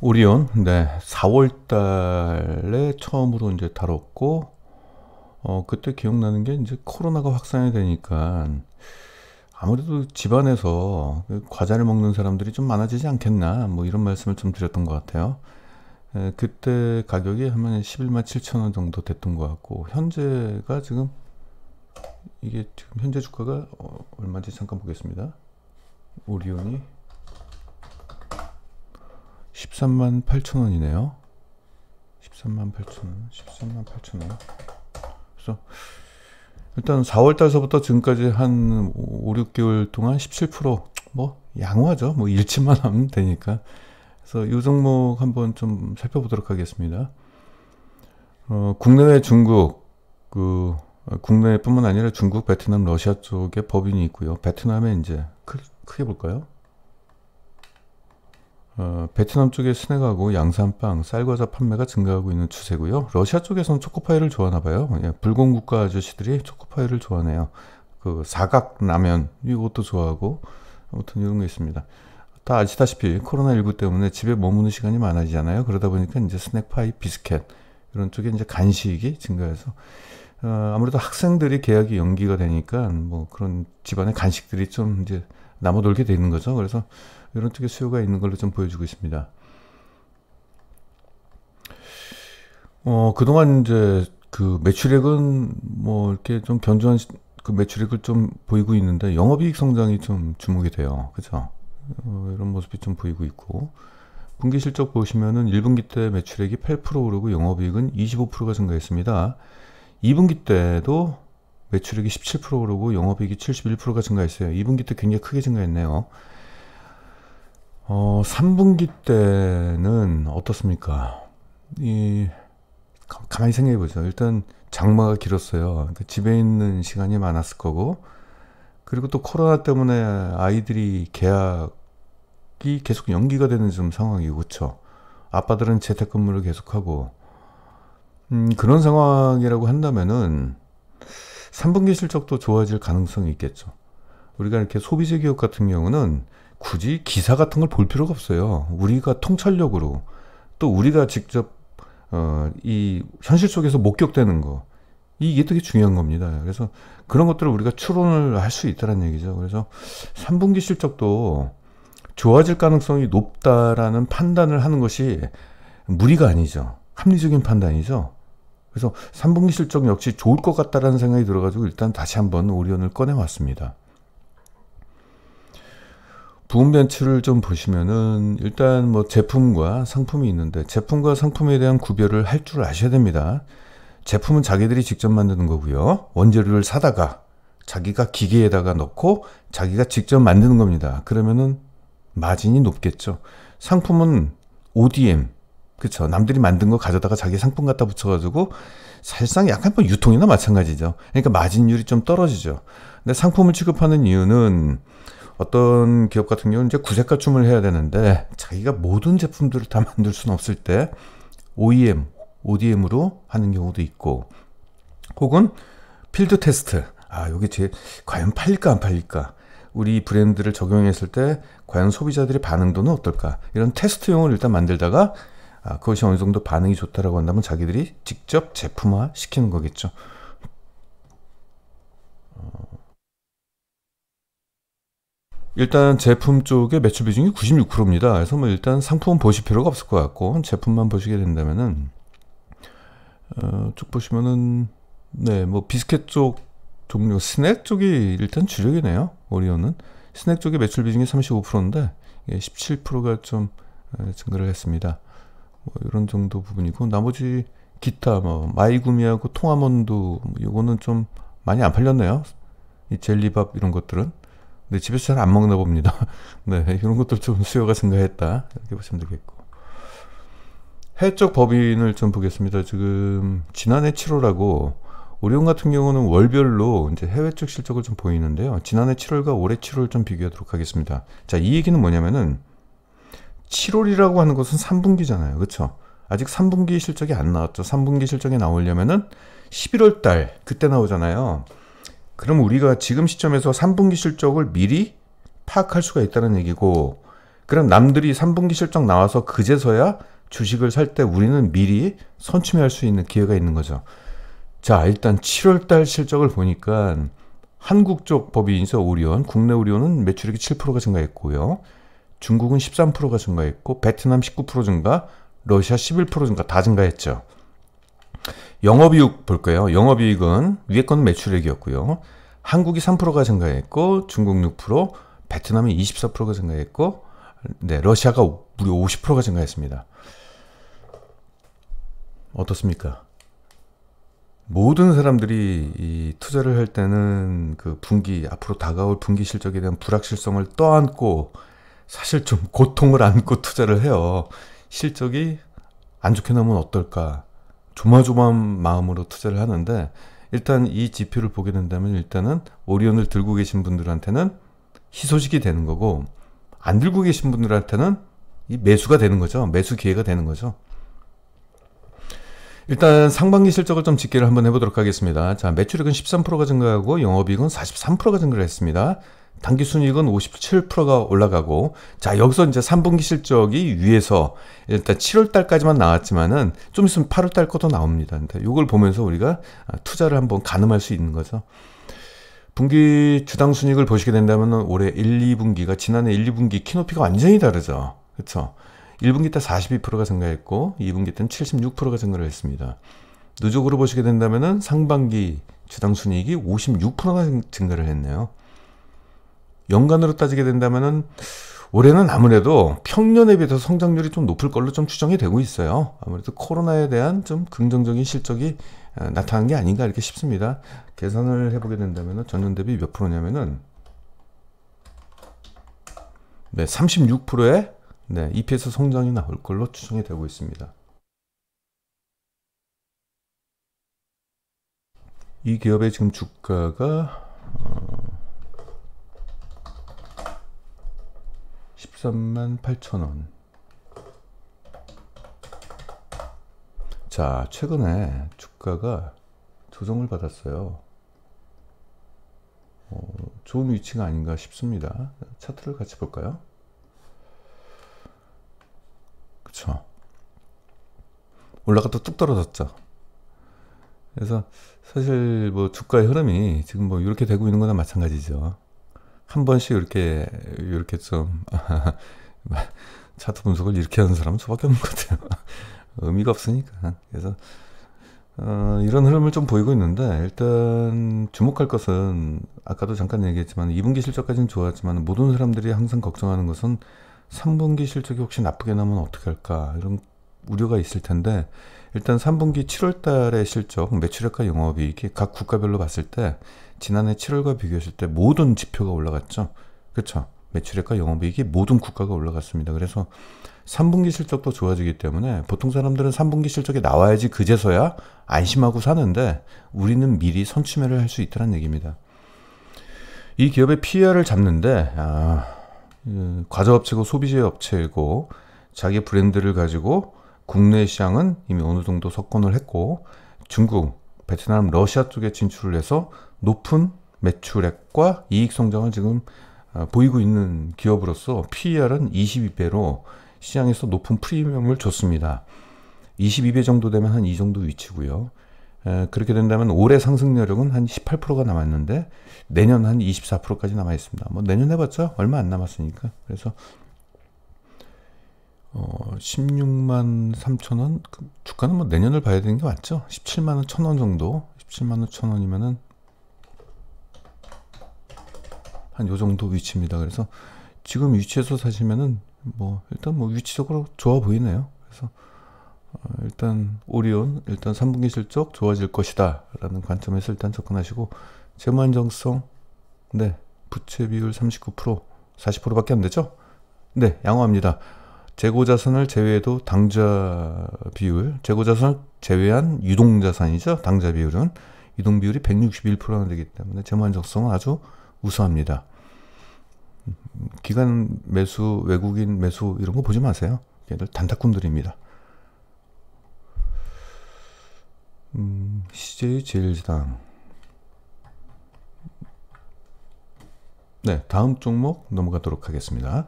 오리온, 네, 4월 달에 처음으로 이제 다뤘고, 그때 기억나는 게 이제 코로나가 확산이 되니까 아무래도 집안에서 그 과자를 먹는 사람들이 좀 많아지지 않겠나, 뭐 이런 말씀을 좀 드렸던 것 같아요. 그때 가격이 한 11만 7천 원 정도 됐던 것 같고, 현재가 지금, 이게 지금 현재 주가가 얼마인지 잠깐 보겠습니다. 오리온이 13만 8천 원이네요. 13만 8천 원, 13만 8천 원. 그래서 일단 4월 달서부터 지금까지 한 5, 6개월 동안 17%뭐 양호하죠. 뭐 잃지만 하면 되니까. 그래서 이 종목 한번 좀 살펴보도록 하겠습니다. 국내외 중국, 국내뿐만 아니라 중국, 베트남, 러시아 쪽에 법인이 있고요. 베트남에 이제 크게 볼까요? 베트남 쪽에 스낵하고 양산빵, 쌀과자 판매가 증가하고 있는 추세고요. 러시아 쪽에서는 초코파이를 좋아하나 봐요. 예, 불공 국가 아저씨들이 초코파이를 좋아하네요. 그 사각 라면 이것도 좋아하고 아무튼 이런 거 있습니다. 다 아시다시피 코로나19 때문에 집에 머무는 시간이 많아지잖아요. 그러다 보니까 이제 스낵파이, 비스켓 이런 쪽에 이제 간식이 증가해서 아무래도 학생들이 개학이 연기가 되니까 뭐 그런 집안의 간식들이 좀 이제 남아돌게 되는 거죠. 그래서 이런 쪽에 수요가 있는 걸로 좀 보여주고 있습니다. 그동안 이제 그 매출액은 뭐 이렇게 좀 견조한 그 매출액을 좀 보이고 있는데 영업이익 성장이 좀 주목이 돼요. 그죠? 이런 모습이 좀 보이고 있고 분기 실적 보시면은 1분기 때 매출액이 8% 오르고 영업이익은 25%가 증가했습니다. 2분기 때도 매출액이 17% 오르고 영업이익이 71%가 증가했어요. 2분기 때 굉장히 크게 증가했네요. 3분기 때는 어떻습니까? 가만히 생각해 보죠. 일단 장마가 길었어요. 그러니까 집에 있는 시간이 많았을 거고, 그리고 또 코로나 때문에 아이들이 개학이 계속 연기가 되는 좀 상황이고, 그렇죠? 아빠들은 재택근무를 계속하고, 그런 상황이라고 한다면은 3분기 실적도 좋아질 가능성이 있겠죠. 우리가 이렇게 소비재 기업 같은 경우는 굳이 기사 같은 걸 볼 필요가 없어요. 우리가 통찰력으로 또 우리가 직접 이 현실 속에서 목격되는 거 이게 되게 중요한 겁니다. 그래서 그런 것들을 우리가 추론을 할 수 있다는 얘기죠. 그래서 3분기 실적도 좋아질 가능성이 높다라는 판단을 하는 것이 무리가 아니죠. 합리적인 판단이죠. 그래서 3분기 실적 역시 좋을 것 같다라는 생각이 들어가지고 일단 다시 한번 오리온을 꺼내왔습니다. 부분 벤츠를 좀 보시면은 일단 뭐 제품과 상품이 있는데 제품과 상품에 대한 구별을 할 줄 아셔야 됩니다. 제품은 자기들이 직접 만드는 거고요. 원재료를 사다가 자기가 기계에다가 넣고 자기가 직접 만드는 겁니다. 그러면은 마진이 높겠죠. 상품은 ODM, 그쵸? 남들이 만든 거 가져다가 자기 상품 갖다 붙여가지고 사실상 약간 뭐 유통이나 마찬가지죠. 그러니까 마진율이 좀 떨어지죠. 근데 상품을 취급하는 이유는 어떤 기업 같은 경우는 이제 구색가춤을 해야 되는데 자기가 모든 제품들을 다 만들 수는 없을 때 OEM, ODM으로 하는 경우도 있고 혹은 필드 테스트. 요게 과연 팔릴까 안 팔릴까? 우리 브랜드를 적용했을 때 과연 소비자들의 반응도는 어떨까? 이런 테스트용을 일단 만들다가 그것이 어느 정도 반응이 좋다라고 한다면 자기들이 직접 제품화 시키는 거겠죠. 일단 제품 쪽에 매출 비중이 96%입니다. 그래서 뭐 일단 상품은 보실 필요가 없을 것 같고 제품만 보시게 된다면은 쭉 보시면은 네, 뭐 비스켓 쪽 종류, 스낵 쪽이 일단 주력이네요. 오리온은 스낵 쪽의 매출 비중이 35%인데 17%가 좀 증가를 했습니다. 뭐 이런 정도 부분이고 나머지 기타 뭐 마이구미하고 통아몬드 요거는 좀 많이 안 팔렸네요. 이 젤리밥 이런 것들은 네, 집에서 잘 안 먹나 봅니다. 네, 이런 것들 좀 수요가 증가했다 이렇게 보시면 되겠고 해외 쪽 법인을 좀 보겠습니다. 지금 지난해 7월하고 오리온 같은 경우는 월별로 이제 해외 쪽 실적을 좀 보이는데요. 지난해 7월과 올해 7월 좀 비교하도록 하겠습니다. 자, 이 얘기는 뭐냐면은 7월이라고 하는 것은 3분기잖아요. 그렇죠? 아직 3분기 실적이 안 나왔죠. 3분기 실적이 나오려면은 11월 달 그때 나오잖아요. 그럼 우리가 지금 시점에서 3분기 실적을 미리 파악할 수가 있다는 얘기고 그럼 남들이 3분기 실적 나와서 그제서야 주식을 살 때 우리는 미리 선취할 수 있는 기회가 있는 거죠. 자, 일단 7월달 실적을 보니까 한국 쪽 법인이죠. 오리온, 국내 오리온은 매출액이 7%가 증가했고요. 중국은 13%가 증가했고, 베트남 19% 증가, 러시아 11% 증가, 다 증가했죠. 영업이익 볼까요? 영업이익은 위에 거는 매출액이었고요. 한국이 3%가 증가했고, 중국 6%, 베트남이 24%가 증가했고, 네, 러시아가 무려 50%가 증가했습니다. 어떻습니까? 모든 사람들이 이 투자를 할 때는 그 분기, 앞으로 다가올 분기 실적에 대한 불확실성을 떠안고 사실 좀 고통을 안고 투자를 해요. 실적이 안 좋게 나오면 어떨까? 조마조마한 마음으로 투자를 하는데, 일단 이 지표를 보게 된다면 일단은 오리온을 들고 계신 분들한테는 희소식이 되는 거고, 안 들고 계신 분들한테는 이 매수가 되는 거죠. 매수 기회가 되는 거죠. 일단 상반기 실적을 좀 집계를 한번 해보도록 하겠습니다. 자, 매출액은 13%가 증가하고 영업이익은 43%가 증가를 했습니다. 당기순이익은 57%가 올라가고, 자, 여기서 이제 3분기 실적이 위에서 일단 7월 달까지만 나왔지만은 좀 있으면 8월 달 것도 나옵니다. 이걸 보면서 우리가 투자를 한번 가늠할 수 있는 거죠. 분기 주당 순이익을 보시게 된다면 올해 1, 2분기가 지난해 1, 2분기 키높이가 완전히 다르죠. 그렇죠? 1분기 때 42%가 증가했고 2분기 때는 76%가 증가를 했습니다. 누적으로 보시게 된다면 상반기 주당 순이익이 56%가 증가를 했네요. 연간으로 따지게 된다면 올해는 아무래도 평년에 비해서 성장률이 좀 높을 걸로 좀 추정이 되고 있어요. 아무래도 코로나에 대한 좀 긍정적인 실적이 나타난 게 아닌가 이렇게 싶습니다. 계산을 해보게 된다면 전년 대비 몇 프로냐면은 네, 36%의 네, EPS 성장이 나올 걸로 추정이 되고 있습니다. 이 기업의 지금 주가가 138,000원. 자, 최근에 주가가 조정을 받았어요. 좋은 위치가 아닌가 싶습니다. 차트를 같이 볼까요? 그쵸. 올라갔다 뚝 떨어졌죠. 그래서 사실 뭐 주가의 흐름이 지금 뭐 이렇게 되고 있는 거나 마찬가지죠. 한 번씩 이렇게 좀 차트 분석을 이렇게 하는 사람은 저밖에 없는 것 같아요. 의미가 없으니까. 그래서 이런 흐름을 좀 보이고 있는데, 일단 주목할 것은 아까도 잠깐 얘기했지만 2분기 실적까지는 좋았지만 모든 사람들이 항상 걱정하는 것은 3분기 실적이 혹시 나쁘게 나면 어떻게 할까, 이런 우려가 있을 텐데, 일단 3분기 7월 달의 실적, 매출액과 영업이익이 각 국가별로 봤을 때 지난해 7월과 비교했을 때 모든 지표가 올라갔죠. 그렇죠? 매출액과 영업이익이 모든 국가가 올라갔습니다. 그래서 3분기 실적도 좋아지기 때문에 보통 사람들은 3분기 실적이 나와야지 그제서야 안심하고 사는데, 우리는 미리 선취매를 할 수 있다는 얘기입니다. 이 기업의 PER을 잡는데 과자업체고 소비재 업체고 자기 브랜드를 가지고 국내 시장은 이미 어느 정도 석권을 했고, 중국, 베트남, 러시아 쪽에 진출을 해서 높은 매출액과 이익 성장을 지금 보이고 있는 기업으로서 PER은 22배로 시장에서 높은 프리미엄을 줬습니다. 22배 정도 되면 한 이 정도 위치고요. 그렇게 된다면 올해 상승 여력은 한 18%가 남았는데 내년 한 24%까지 남아 있습니다. 뭐 내년 해봤자 얼마 안 남았으니까. 그래서 16만 3천원, 주가는 뭐 내년을 봐야 되는 게 맞죠? 17만 1천원 정도, 17만 1천원이면은 한 요 정도 위치입니다. 그래서 지금 위치에서 사시면은 뭐 일단 뭐 위치적으로 좋아 보이네요. 그래서 일단 오리온 일단 3분기 실적 좋아질 것이다 라는 관점에서 일단 접근하시고, 재무 안정성, 네, 부채 비율 39%, 40%밖에 안 되죠? 네, 양호합니다. 재고자산을 제외해도 당좌 비율, 재고자산을 제외한 유동자산이죠. 당좌 비율은 유동 비율이 161%나 되기 때문에 재무 안정성은 아주 우수합니다. 기관 매수, 외국인 매수 이런 거 보지 마세요. 얘들 단타꾼들입니다. CJ 제일제당. 네, 다음 종목 넘어가도록 하겠습니다.